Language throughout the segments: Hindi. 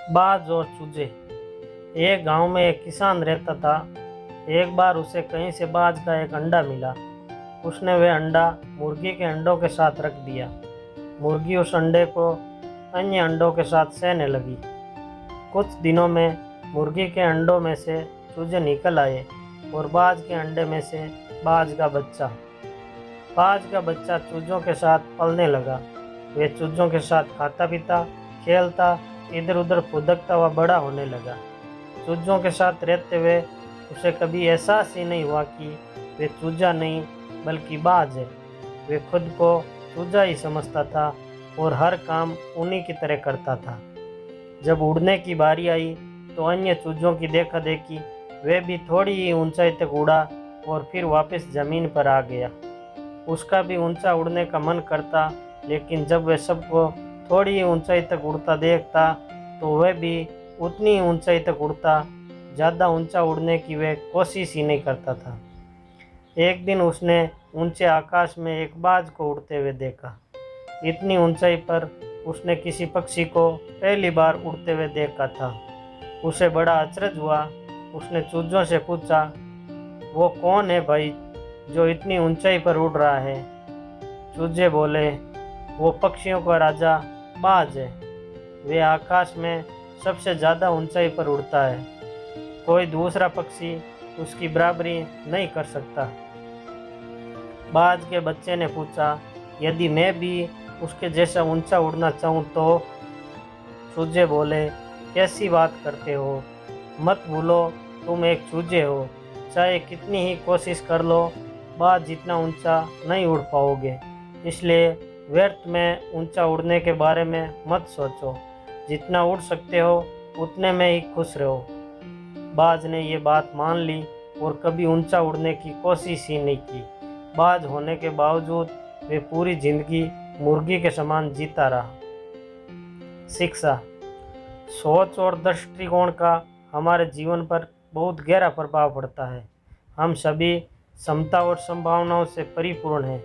बाज और चूजे। एक गांव में एक किसान रहता था। एक बार उसे कहीं से बाज का एक अंडा मिला। उसने वह अंडा मुर्गी के अंडों के साथ रख दिया। मुर्गी उस अंडे को अन्य अंडों के साथ सहने लगी। कुछ दिनों में मुर्गी के अंडों में से चूजे निकल आए और बाज के अंडे में से बाज का बच्चा। बाज का बच्चा चूजों के साथ पलने लगा। वे चूजों के साथ खाता पीता, खेलता, इधर उधर फुदकता हुआ बड़ा होने लगा। चूजों के साथ रहते हुए उसे कभी एहसास ही नहीं हुआ कि वे चूजा नहीं बल्कि बाज है। वे खुद को चूजा ही समझता था और हर काम उन्हीं की तरह करता था। जब उड़ने की बारी आई तो अन्य चूजों की देखा देखी वे भी थोड़ी ही ऊंचाई तक उड़ा और फिर वापस ज़मीन पर आ गया। उसका भी ऊंचा उड़ने का मन करता, लेकिन जब वह सबको थोड़ी ही ऊंचाई तक उड़ता देखता तो वह भी उतनी ही ऊंचाई तक उड़ता। ज़्यादा ऊंचा उड़ने की वह कोशिश ही नहीं करता था। एक दिन उसने ऊंचे आकाश में एक बाज को उड़ते हुए देखा। इतनी ऊंचाई पर उसने किसी पक्षी को पहली बार उड़ते हुए देखा था। उसे बड़ा अचरज हुआ। उसने चूजों से पूछा, वो कौन है भाई जो इतनी ऊंचाई पर उड़ रहा है? चूजे बोले, वो पक्षियों का राजा बाज है। वे आकाश में सबसे ज़्यादा ऊंचाई पर उड़ता है। कोई दूसरा पक्षी उसकी बराबरी नहीं कर सकता। बाज के बच्चे ने पूछा, यदि मैं भी उसके जैसा ऊंचा उड़ना चाहूँ तो? चूजे बोले, कैसी बात करते हो? मत भूलो तुम एक चूजे हो। चाहे कितनी ही कोशिश कर लो, बाज जितना ऊंचा नहीं उड़ पाओगे। इसलिए व्यर्थ में ऊंचा उड़ने के बारे में मत सोचो। जितना उड़ सकते हो उतने में ही खुश रहो। बाज ने ये बात मान ली और कभी ऊंचा उड़ने की कोशिश ही नहीं की। बाज होने के बावजूद वे पूरी जिंदगी मुर्गी के समान जीता रहा। शिक्षा। सोच और दृष्टिकोण का हमारे जीवन पर बहुत गहरा प्रभाव पड़ता है। हम सभी क्षमता और संभावनाओं से परिपूर्ण हैं।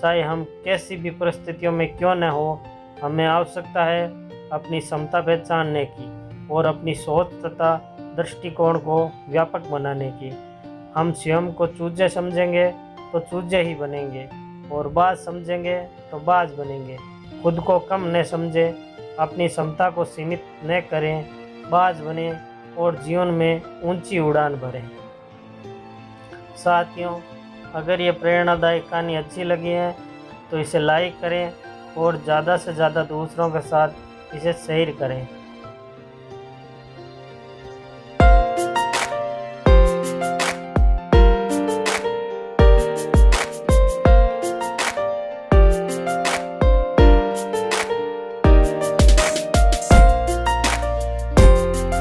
चाहे हम कैसी भी परिस्थितियों में क्यों न हो, हमें आवश्यकता है अपनी क्षमता पहचानने की और अपनी सोच तथा दृष्टिकोण को व्यापक बनाने की। हम स्वयं को चूजे समझेंगे तो चूजे ही बनेंगे और बाज समझेंगे तो बाज बनेंगे। खुद को कम न समझें, अपनी क्षमता को सीमित न करें, बाज बने और जीवन में ऊंची उड़ान भरें। साथियों, अगर ये प्रेरणादायक कहानी अच्छी लगी है तो इसे लाइक करें और ज़्यादा से ज़्यादा दूसरों के साथ इसे शेयर करें।